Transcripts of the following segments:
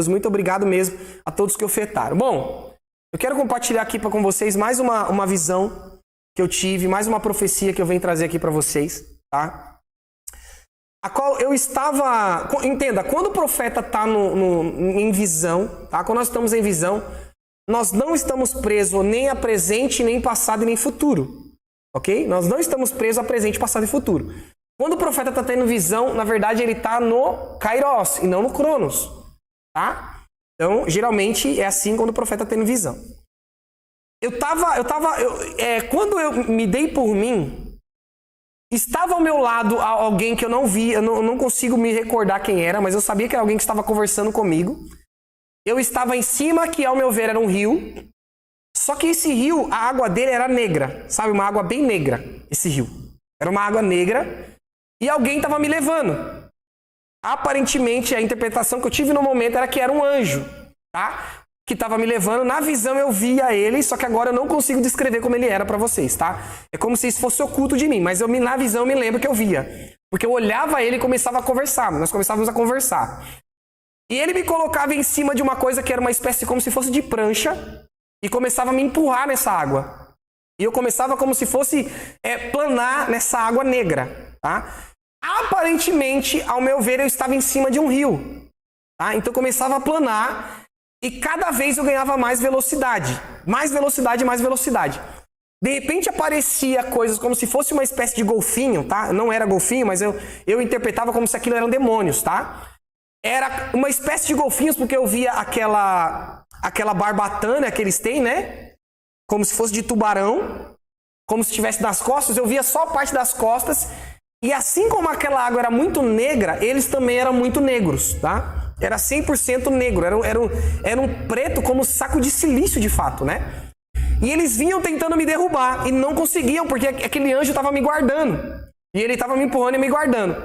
Muito obrigado mesmo a todos que ofertaram. Bom, eu quero compartilhar aqui com vocês mais uma visão que eu tive, mais uma profecia que eu venho trazer aqui para vocês, tá? A qual eu estava... Entenda, quando o profeta está em visão, tá? Quando nós estamos em visão, nós não estamos presos nem a presente, nem passado e nem futuro. Ok? Nós não estamos presos a presente, passado e futuro. Quando o profeta está tendo visão, na verdade ele está no Kairos e não no Cronos. Tá? Então, geralmente é assim quando o profeta está tendo visão. Quando eu me dei por mim, estava ao meu lado alguém que eu não vi, eu não consigo me recordar quem era, mas eu sabia que era alguém que estava conversando comigo. Eu estava em cima, que ao meu ver era um rio. Só que esse rio, a água dele era negra, sabe? Uma água bem negra, esse rio. Era uma água negra e alguém estava me levando. Aparentemente, a interpretação que eu tive no momento era que era um anjo, tá? Que estava me levando. Na visão eu via ele, só que agora eu não consigo descrever como ele era para vocês, tá? É como se isso fosse oculto de mim, mas na visão eu me lembro que eu via. Porque eu olhava ele e começava a conversar, nós começávamos a conversar. E ele me colocava em cima de uma coisa que era uma espécie como se fosse de prancha, e começava a me empurrar nessa água. E eu começava como se fosse planar nessa água negra. Tá? Aparentemente, ao meu ver, eu estava em cima de um rio. Tá? Então eu começava a planar e cada vez eu ganhava mais velocidade. Mais velocidade, mais velocidade. De repente aparecia coisas como se fosse uma espécie de golfinho. Tá? Não era golfinho, mas eu interpretava como se aquilo eram demônios. Tá? Era uma espécie de golfinhos porque eu via aquela barbatana que eles têm, né? Como se fosse de tubarão, como se estivesse nas costas. Eu via só a parte das costas. E assim como aquela água era muito negra, eles também eram muito negros, tá? Era 100% negro. Era um preto como saco de silício, de fato, né? E eles vinham tentando me derrubar e não conseguiam, porque aquele anjo estava me guardando. E ele estava me empurrando e me guardando.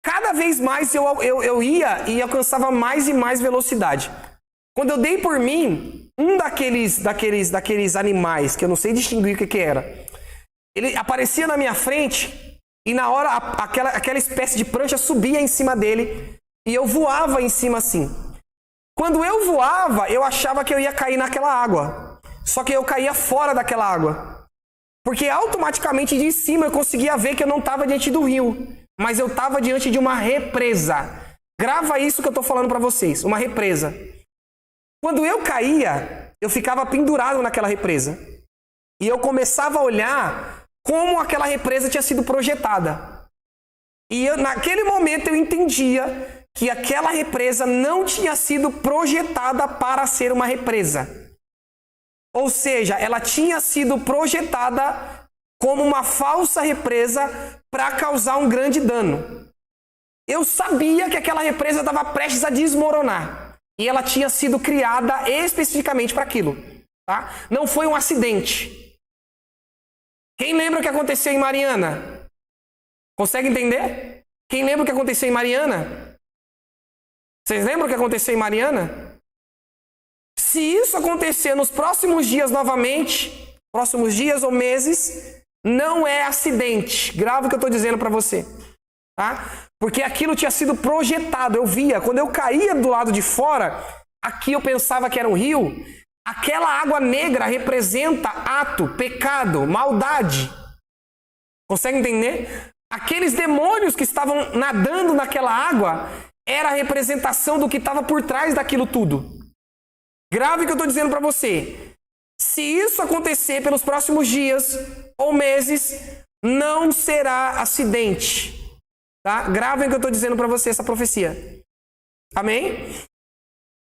Cada vez mais eu ia e alcançava mais e mais velocidade. Quando eu dei por mim, um daqueles animais, que eu não sei distinguir o que era, ele aparecia na minha frente e na hora aquela espécie de prancha subia em cima dele e eu voava em cima assim. Quando eu voava, eu achava que eu ia cair naquela água. Só que eu caía fora daquela água. Porque automaticamente de cima eu conseguia ver que eu não estava diante do rio, mas eu estava diante de uma represa. Grava isso que eu estou falando para vocês, uma represa. Quando eu caía, eu ficava pendurado naquela represa. E eu começava a olhar como aquela represa tinha sido projetada. E naquele momento eu entendia que aquela represa não tinha sido projetada para ser uma represa. Ou seja, ela tinha sido projetada como uma falsa represa para causar um grande dano. Eu sabia que aquela represa estava prestes a desmoronar. E ela tinha sido criada especificamente para aquilo. Tá? Não foi um acidente. Quem lembra o que aconteceu em Mariana? Consegue entender? Quem lembra o que aconteceu em Mariana? Vocês lembram o que aconteceu em Mariana? Se isso acontecer nos próximos dias novamente, próximos dias ou meses, não é acidente. Grava o que eu estou dizendo para você. Tá? Porque aquilo tinha sido projetado, eu via. Quando eu caía do lado de fora, aqui eu pensava que era um rio. Aquela água negra representa ato, pecado, maldade. Consegue entender? Aqueles demônios que estavam nadando naquela água era a representação do que estava por trás daquilo tudo. Grave o que eu estou dizendo para você. Se isso acontecer pelos próximos dias ou meses, não será acidente. Tá? Gravem o que eu estou dizendo para você, essa profecia. Amém?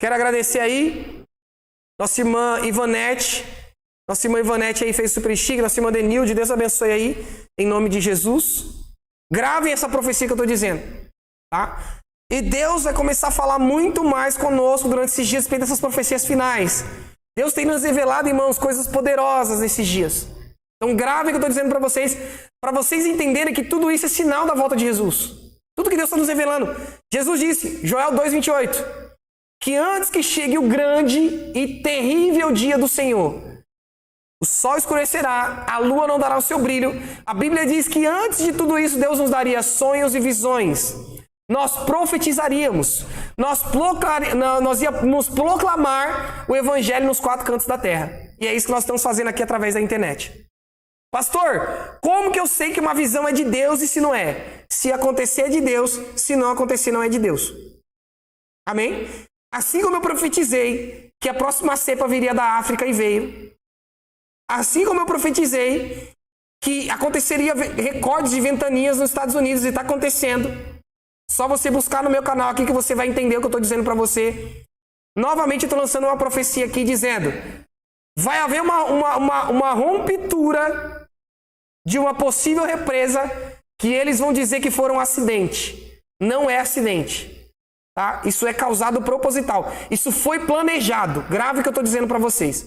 Quero agradecer aí nossa irmã Ivanete. Nossa irmã Ivanete aí fez super chique. Nossa irmã Denilde, Deus abençoe aí, em nome de Jesus. Gravem essa profecia que eu estou dizendo. Tá? E Deus vai começar a falar muito mais conosco durante esses dias, respeito dessas profecias finais. Deus tem nos revelado, irmãos, coisas poderosas nesses dias. Então gravem o que eu estou dizendo para vocês entenderem que tudo isso é sinal da volta de Jesus. Tudo que Deus está nos revelando. Jesus disse, Joel 2,28, que antes que chegue o grande e terrível dia do Senhor, o sol escurecerá, a lua não dará o seu brilho. A Bíblia diz que antes de tudo isso, Deus nos daria sonhos e visões. nós profetizaríamos, nós íamos proclamar o evangelho nos 4 cantos da terra. E é isso que nós estamos fazendo aqui através da internet. Pastor, como que eu sei que uma visão é de Deus e se não é? Se acontecer é de Deus, se não acontecer não é de Deus. Amém? Assim como eu profetizei que a próxima cepa viria da África e veio. Assim como eu profetizei que aconteceria recordes de ventanias nos Estados Unidos e está acontecendo. Só você buscar no meu canal aqui que você vai entender o que eu estou dizendo para você. Novamente eu estou lançando uma profecia aqui dizendo: vai haver uma rompitura de uma possível represa que eles vão dizer que foi um acidente. Não é acidente. Tá? Isso é causado proposital. Isso foi planejado. Grave o que eu estou dizendo para vocês.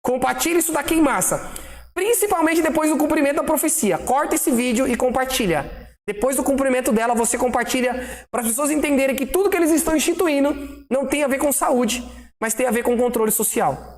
Compartilhe isso daqui em massa. Principalmente depois do cumprimento da profecia. Corta esse vídeo e compartilha. Depois do cumprimento dela, você compartilha para as pessoas entenderem que tudo que eles estão instituindo não tem a ver com saúde, mas tem a ver com controle social.